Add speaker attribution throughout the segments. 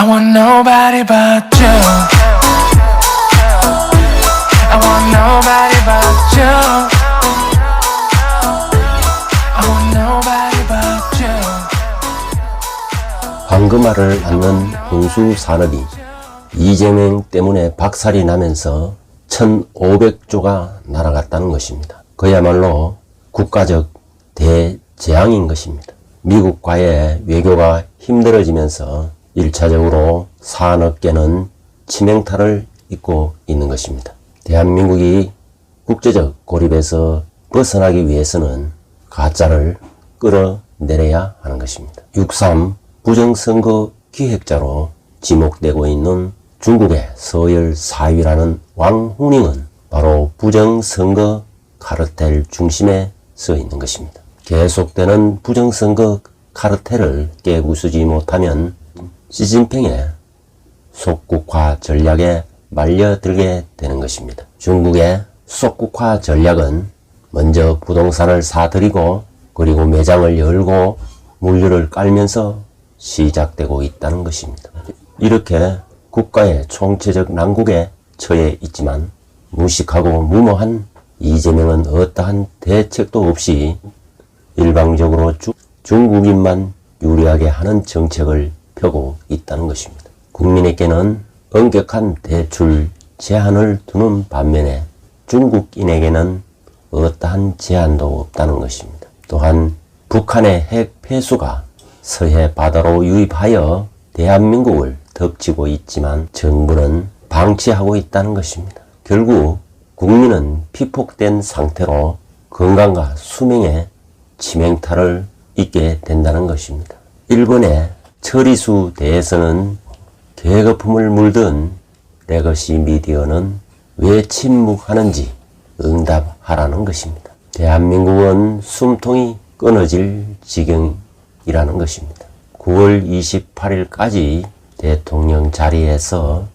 Speaker 1: want nobody but you. I want nobody but you. I want nobody but you.
Speaker 2: 황금알을 낳는 홍수 산업이 이재명 때문에 박살이 나면서 1,500조가 날아갔다는 것입니다. 그야말로 국가적 대재앙인 것입니다. 미국과의 외교가 힘들어지면서 1차적으로 산업계는 치명타를 입고 있는 것입니다. 대한민국이 국제적 고립에서 벗어나기 위해서는 가짜를 끌어내려야 하는 것입니다. 6.3 부정선거 기획자로 지목되고 있는 중국의 서열 4위라는 왕후닝은 바로 부정선거 카르텔 중심에 서 있는 것입니다. 계속되는 부정선거 카르텔을 깨부수지 못하면 시진핑의 속국화 전략에 말려들게 되는 것입니다. 중국의 속국화 전략은 먼저 부동산을 사들이고 그리고 매장을 열고 물류를 깔면서 시작되고 있다는 것입니다. 이렇게 국가의 총체적 난국에 처해 있지만 무식하고 무모한 이재명은 어떠한 대책도 없이 일방적으로 중국인만 유리하게 하는 정책을 펴고 있다는 것입니다. 국민에게는 엄격한 대출 제한을 두는 반면에 중국인에게는 어떠한 제한도 없다는 것입니다. 또한 북한의 핵 폐수가 서해 바다로 유입하여 대한민국을 덮치고 있지만 정부는 방치하고 있다는 것입니다. 결국 국민은 피폭된 상태로 건강과 수명에 치명타를 입게 된다는 것입니다. 일본의 처리수 대에서는 계거품을 물든 레거시 미디어는 왜 침묵하는지 응답하라는 것입니다. 대한민국은 숨통이 끊어질 지경이라는 것입니다. 9월 28일까지 대통령 자리에서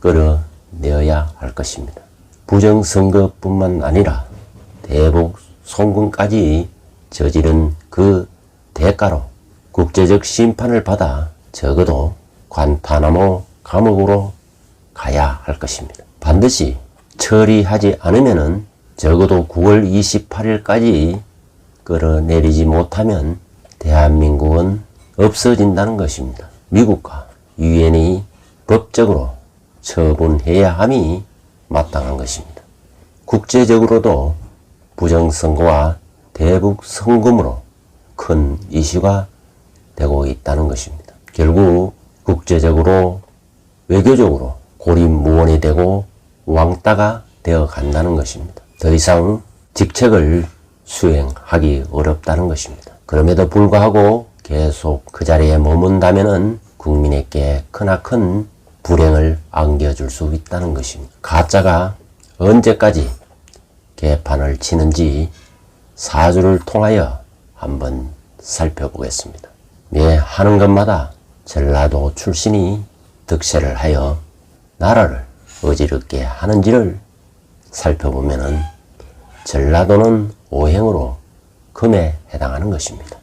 Speaker 2: 끌어내어야 할 것입니다. 부정선거뿐만 아니라 대북 송금까지 저지른 그 대가로 국제적 심판을 받아 적어도 관타나모 감옥으로 가야 할 것입니다. 반드시 처리하지 않으면 적어도 9월 28일까지 끌어내리지 못하면 대한민국은 없어진다는 것입니다. 미국과 유엔이 법적으로 처분해야 함이 마땅한 것입니다. 국제적으로도 부정선거와 대북 송금으로 큰 이슈가 되고 있다는 것입니다. 결국 국제적으로 외교적으로 고립무원이 되고 왕따가 되어 간다는 것입니다. 더 이상 직책을 수행하기 어렵다는 것입니다. 그럼에도 불구하고 계속 그 자리에 머문다면은 국민에게 크나큰 불행을 안겨줄 수 있다는 것입니다. 가짜가 언제까지 개판을 치는지 사주를 통하여 한번 살펴보겠습니다. 매 하는 것마다 전라도 출신이 득세를 하여 나라를 어지럽게 하는지를 살펴보면은 전라도는 오행으로 금에 해당하는 것입니다.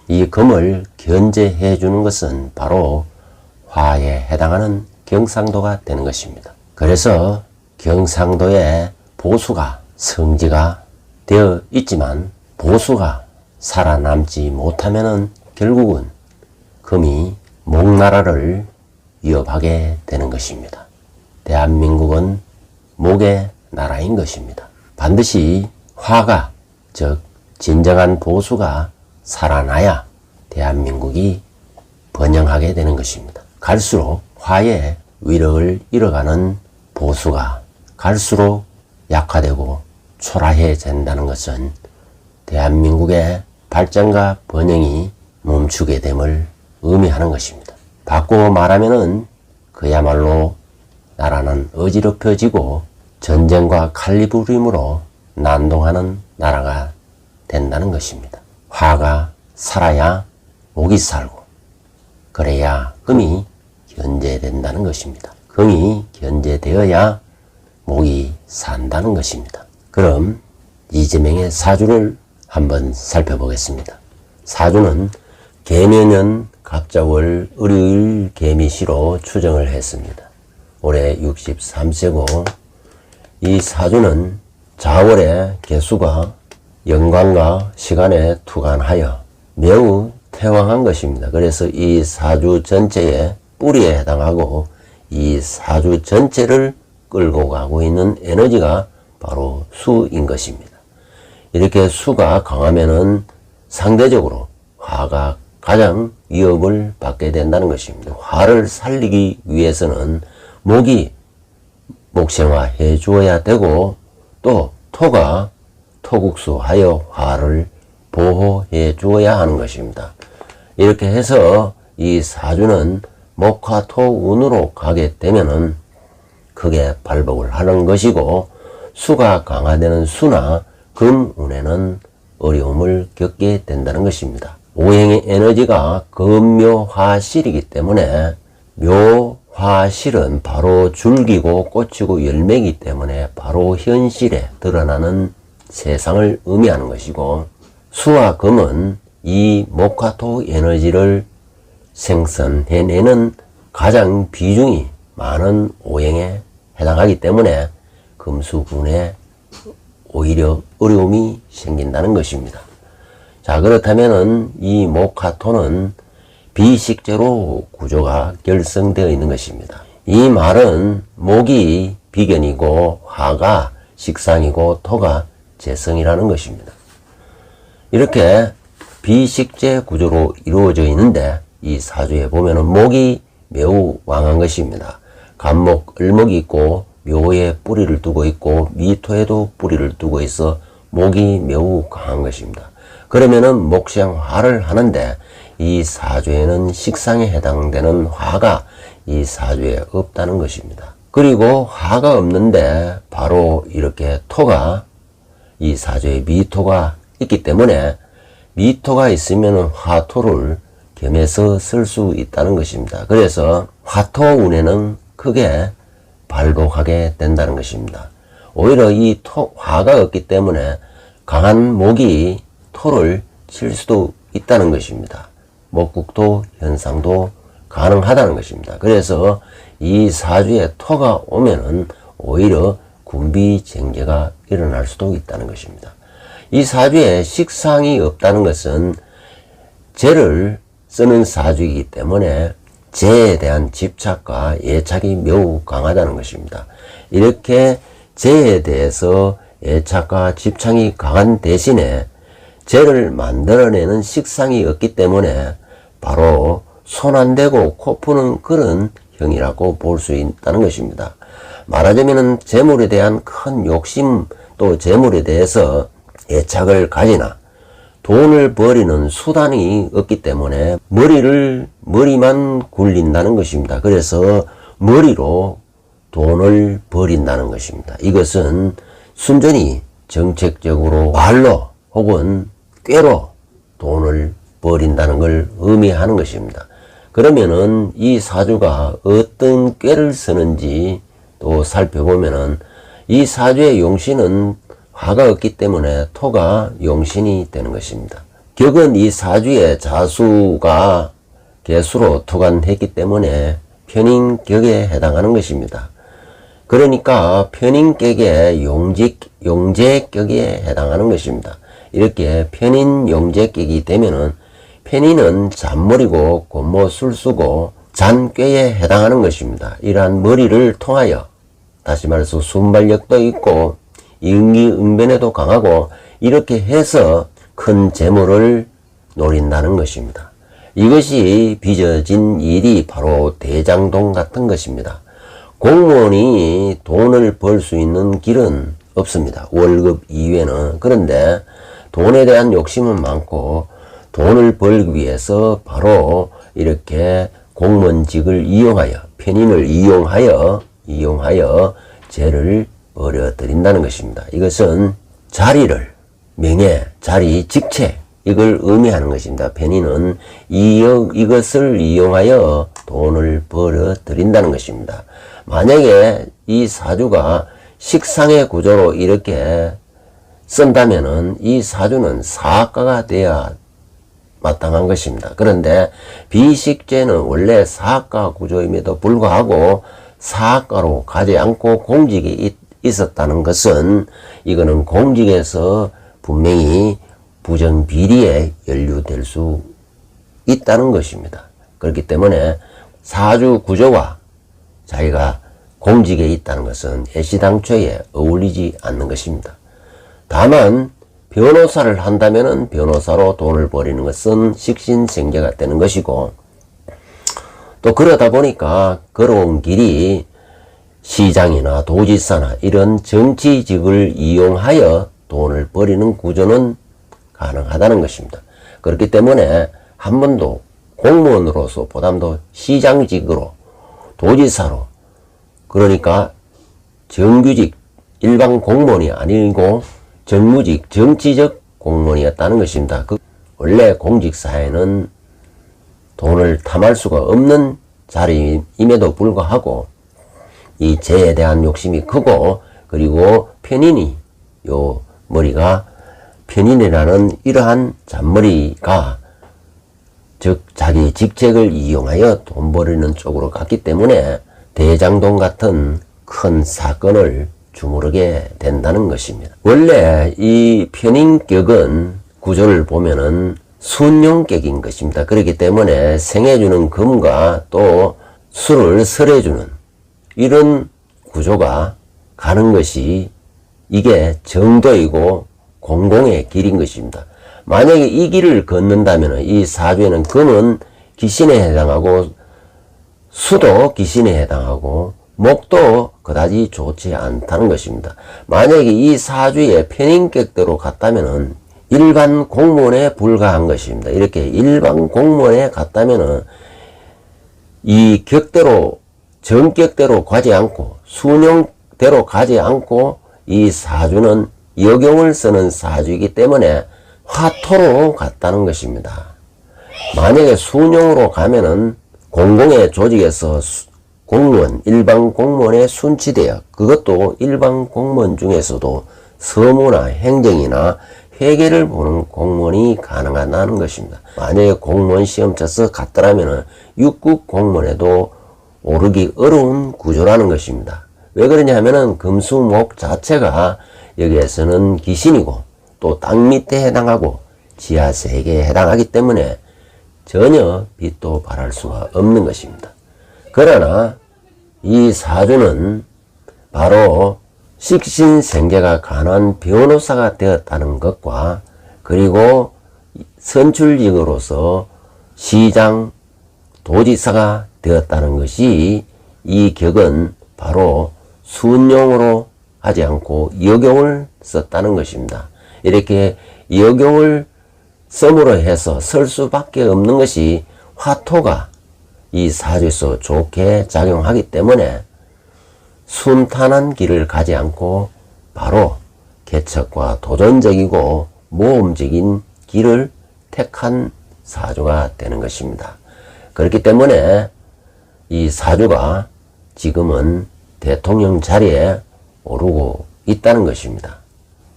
Speaker 2: 이 금을 견제해 주는 것은 바로 화에 해당하는 경상도가 되는 것입니다. 그래서 경상도에 보수가 성지가 되어 있지만 보수가 살아남지 못하면 결국은 금이 목나라를 위협하게 되는 것입니다. 대한민국은 목의 나라인 것입니다. 반드시 화가, 즉 진정한 보수가 살아나야 대한민국이 번영하게 되는 것입니다. 갈수록 화의 위력을 잃어가는 보수가 갈수록 약화되고 초라해진다는 것은 대한민국의 발전과 번영이 멈추게 됨을 의미하는 것입니다. 바꾸어 말하면은 그야말로 나라는 어지럽혀지고 전쟁과 칼리부림으로 난동하는 나라가 된다는 것입니다. 화가 살아야 목이 살고 그래야 금이 견제된다는 것입니다. 금이 견제되어야 목이 산다는 것입니다. 그럼 이재명의 사주를 한번 살펴보겠습니다. 사주는 개면은 갑자월 을요일 개미시로 추정을 했습니다. 올해 63세고 이 사주는 자월의 개수가 영광과 시간에 투간하여 매우 태왕한 것입니다. 그래서 이 사주 전체의 뿌리에 해당하고 이 사주 전체를 끌고 가고 있는 에너지가 바로 수인 것입니다. 이렇게 수가 강하면은 상대적으로 화가 가장 위협을 받게 된다는 것입니다. 화를 살리기 위해서는 목이 목생화해 주어야 되고 또 토가 토국수하여 화를 보호해 주어야 하는 것입니다. 이렇게 해서 이 사주는 목화토운으로 가게 되면은 크게 발복을 하는 것이고 수가 강화되는 수나 금운에는 어려움을 겪게 된다는 것입니다. 오행의 에너지가 금묘화실이기 때문에 묘화실은 바로 줄기고 꽃이고 열매이기 때문에 바로 현실에 드러나는 세상을 의미하는 것이고 수와 금은 이 목화토 에너지를 생성해내는 가장 비중이 많은 오행에 해당하기 때문에 금수군에 오히려 어려움이 생긴다는 것입니다. 자, 그렇다면은 이 목화토는 비식재로 구조가 결성되어 있는 것입니다. 이 말은 목이 비견이고 화가 식상이고 토가 재성이라는 것입니다. 이렇게 비식재 구조로 이루어져 있는데 이 사주에 보면은 목이 매우 왕한 것입니다. 간목, 을목이 있고 묘에 뿌리를 두고 있고 미토에도 뿌리를 두고 있어 목이 매우 강한 것입니다. 그러면은 목생화를 하는데 이 사주에는 식상에 해당되는 화가 이 사주에 없다는 것입니다. 그리고 화가 없는데 바로 이렇게 토가 이 사주에 미토가 있기 때문에 미토가 있으면 화토를 겸해서 쓸 수 있다는 것입니다. 그래서 화토운에는 크게 발복하게 된다는 것입니다. 오히려 이 화가 없기 때문에 강한 목이 토를 칠 수도 있다는 것입니다. 목국토 현상도 가능하다는 것입니다. 그래서 이 사주에 토가 오면은 오히려 군비쟁제가 일어날 수도 있다는 것입니다. 이 사주에 식상이 없다는 것은 재를 쓰는 사주이기 때문에 재에 대한 집착과 애착이 매우 강하다는 것입니다. 이렇게 재에 대해서 애착과 집착이 강한 대신에 재를 만들어내는 식상이 없기 때문에 바로 손 안 대고 코 푸는 그런 형이라고 볼 수 있다는 것입니다. 말하자면 재물에 대한 큰 욕심 또 재물에 대해서 애착을 가지나 돈을 버리는 수단이 없기 때문에 머리만 굴린다는 것입니다. 그래서 머리로 돈을 버린다는 것입니다. 이것은 순전히 정책적으로 말로 혹은 꾀로 돈을 버린다는 걸 의미하는 것입니다. 그러면은 이 사주가 어떤 꾀를 쓰는지 또 살펴보면은 이 사주의 용신은 화가 없기 때문에 토가 용신이 되는 것입니다. 격은 이 사주의 자수가 개수로 투간했기 때문에 편인격에 해당하는 것입니다. 그러니까 편인격의 용제격에 해당하는 것입니다. 이렇게 편인 용제격이 되면은 편인은 잔머리고 곤모술수고 잔꾀에 해당하는 것입니다. 이러한 머리를 통하여 다시 말해서 순발력도 있고 인기응변에도 강하고 이렇게 해서 큰 재물을 노린다는 것입니다. 이것이 빚어진 일이 바로 대장동 같은 것입니다. 공무원이 돈을 벌 수 있는 길은 없습니다. 월급 이외에는. 그런데 돈에 대한 욕심은 많고 돈을 벌기 위해서 바로 이렇게 공무원직을 이용하여 편인을 이용하여 죄를 벌여들인다는 것입니다. 이것은 자리를 명예, 자리, 직책 이걸 의미하는 것입니다. 편인은 이것을 이용하여 돈을 벌여들인다는 것입니다. 만약에 이 사주가 식상의 구조로 이렇게 쓴다면은 이 사주는 사학가가 되어야 마땅한 것입니다. 그런데 비식죄는 원래 사학과 구조임에도 불구하고 사학과로 가지 않고 공직이 있었다는 것은 이거는 공직에서 분명히 부정비리에 연루될 수 있다는 것입니다. 그렇기 때문에 사주 구조와 자기가 공직에 있다는 것은 애시당초에 어울리지 않는 것입니다. 다만 변호사를 한다면 변호사로 돈을 벌이는 것은 식신생계가 되는 것이고, 또 그러다 보니까 걸어온 길이 시장이나 도지사나 이런 정치직을 이용하여 돈을 벌이는 구조는 가능하다는 것입니다. 그렇기 때문에 한 번도 공무원으로서 보담도 시장직으로 도지사로, 그러니까 정규직 일반 공무원이 아니고 정무직 정치적 공무원이었다는 것입니다. 원래 공직사회는 돈을 탐할 수가 없는 자리임에도 불구하고 이 재에 대한 욕심이 크고, 그리고 편인이 요 머리가 편인이라는 이러한 잔머리가 즉 자기 직책을 이용하여 돈 벌이는 쪽으로 갔기 때문에 대장동 같은 큰 사건을 주무르게 된다는 것입니다. 원래 이 편인격은 구조를 보면은 순용격인 것입니다. 그렇기 때문에 생해주는 금과 또 술을 설해주는 이런 구조가 가는 것이 이게 정도이고 공공의 길인 것입니다. 만약에 이 길을 걷는다면 이 사주에는 금은 기신에 해당하고 수도 기신에 해당하고 목도 그다지 좋지 않다는 것입니다. 만약에 이 사주의 편인격대로 갔다면 일반 공무원에 불과한 것입니다. 이렇게 일반 공무원에 갔다면 이 격대로 정격대로 가지 않고 순용대로 가지 않고 이 사주는 역용을 쓰는 사주이기 때문에 화토로 갔다는 것입니다. 만약에 순용으로 가면은 공공의 조직에서 공무원, 일반 공무원에 순치되어, 그것도 일반 공무원 중에서도 서무나 행정이나 회계를 보는 공무원이 가능하다는 것입니다. 만약에 공무원 시험 쳐서 갔더라면 6급 공무원에도 오르기 어려운 구조라는 것입니다. 왜 그러냐 하면은 금수목 자체가 여기에서는 기신이고 또 땅 밑에 해당하고 지하세계에 해당하기 때문에 전혀 빚도 발할 수가 없는 것입니다. 그러나 이 사주는 바로 식신생계가 가난 변호사가 되었다는 것과, 그리고 선출직으로서 시장, 도지사가 되었다는 것이 이 격은 바로 순용으로 하지 않고 역용을 썼다는 것입니다. 이렇게 역용을 썸으로 해서 쓸 수밖에 없는 것이 화토가 이 사주에서 좋게 작용하기 때문에 순탄한 길을 가지 않고 바로 개척과 도전적이고 모험적인 길을 택한 사주가 되는 것입니다. 그렇기 때문에 이 사주가 지금은 대통령 자리에 오르고 있다는 것입니다.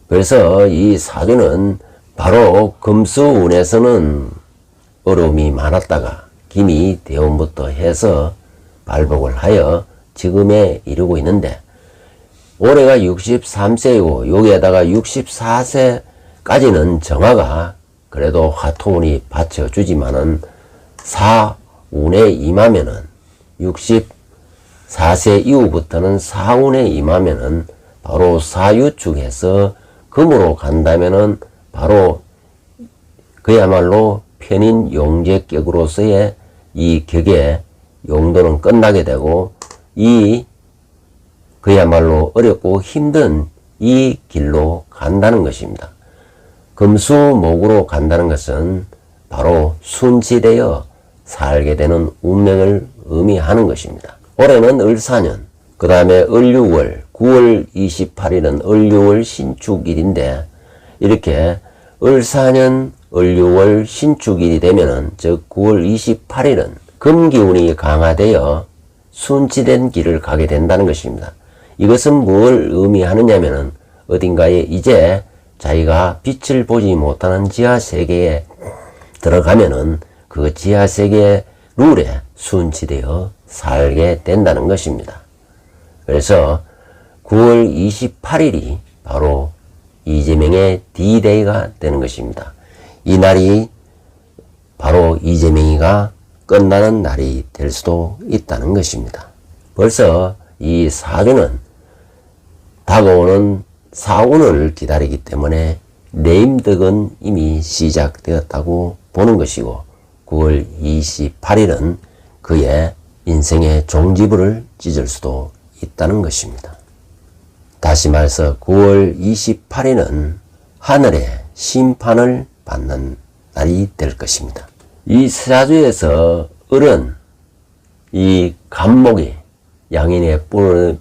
Speaker 2: 그래서 이 사주는 바로 금수운에서는 어려움이 많았다가 김이 대운부터 해서 발복을 하여 지금에 이르고 있는데, 올해가 63세이고 여기에다가 64세까지는 정화가 그래도 화토운이 받쳐주지만은 사운에 임하면은 64세 이후부터는 사운에 임하면은 바로 사유축에서 금으로 간다면은 바로 그야말로 편인 용제격으로서의 이 격의 용도는 끝나게 되고, 이 그야말로 어렵고 힘든 이 길로 간다는 것입니다. 금수목으로 간다는 것은 바로 순치되어 살게 되는 운명을 의미하는 것입니다. 올해는 을사년, 그 다음에 을유월, 9월 28일은 을유월 신축일인데, 이렇게 을사년 을유월 신축일이 되면은, 즉 9월 28일은 금기운이 강화되어 순치된 길을 가게 된다는 것입니다. 이것은 뭘 의미하느냐면은 어딘가에 이제 자기가 빛을 보지 못하는 지하 세계에 들어가면은 그 지하세계 룰에 순치되어 살게 된다는 것입니다. 그래서 9월 28일이 바로 이재명의 D-Day가 되는 것입니다. 이 날이 바로 이재명이가 끝나는 날이 될 수도 있다는 것입니다. 벌써 이 사주는 다가오는 사운을 기다리기 때문에 내임덕은 이미 시작되었다고 보는 것이고 9월 28일은 그의 인생의 종지부를 찢을 수도 있다는 것입니다. 다시 말해서 9월 28일은 하늘의 심판을 받는 날이 될 것입니다. 이 사주에서 을은 이 간목이 양인의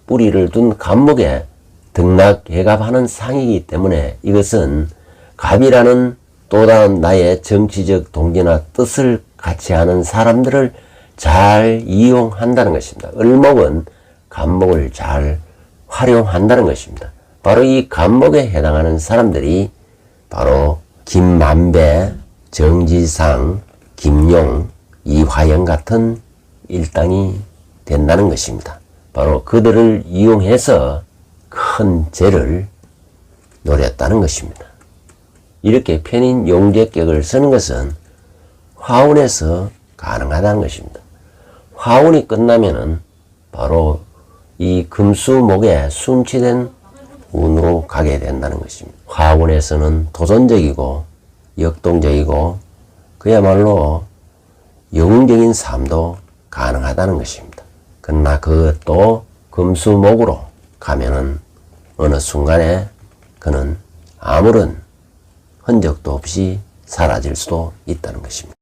Speaker 2: 뿌리를 둔 간목에 등락해갑하는 상이기 때문에 이것은 갑이라는 또 다른 나의 정치적 동기나 뜻을 같이 하는 사람들을 잘 이용한다는 것입니다. 을목은 간목을 잘 활용한다는 것입니다. 바로 이 간목에 해당하는 사람들이 바로 김만배, 정지상, 김용, 이화영 같은 일당이 된다는 것입니다. 바로 그들을 이용해서 큰 죄를 노렸다는 것입니다. 이렇게 편인 용제격을 쓰는 것은 화운에서 가능하다는 것입니다. 화운이 끝나면은 바로 이 금수목에 순치된 운으로 가게 된다는 것입니다. 화운에서는 도전적이고 역동적이고 그야말로 영웅적인 삶도 가능하다는 것입니다. 그러나 그것도 금수목으로 가면은 어느 순간에 그는 아무런 흔적도 없이 사라질 수도 있다는 것입니다.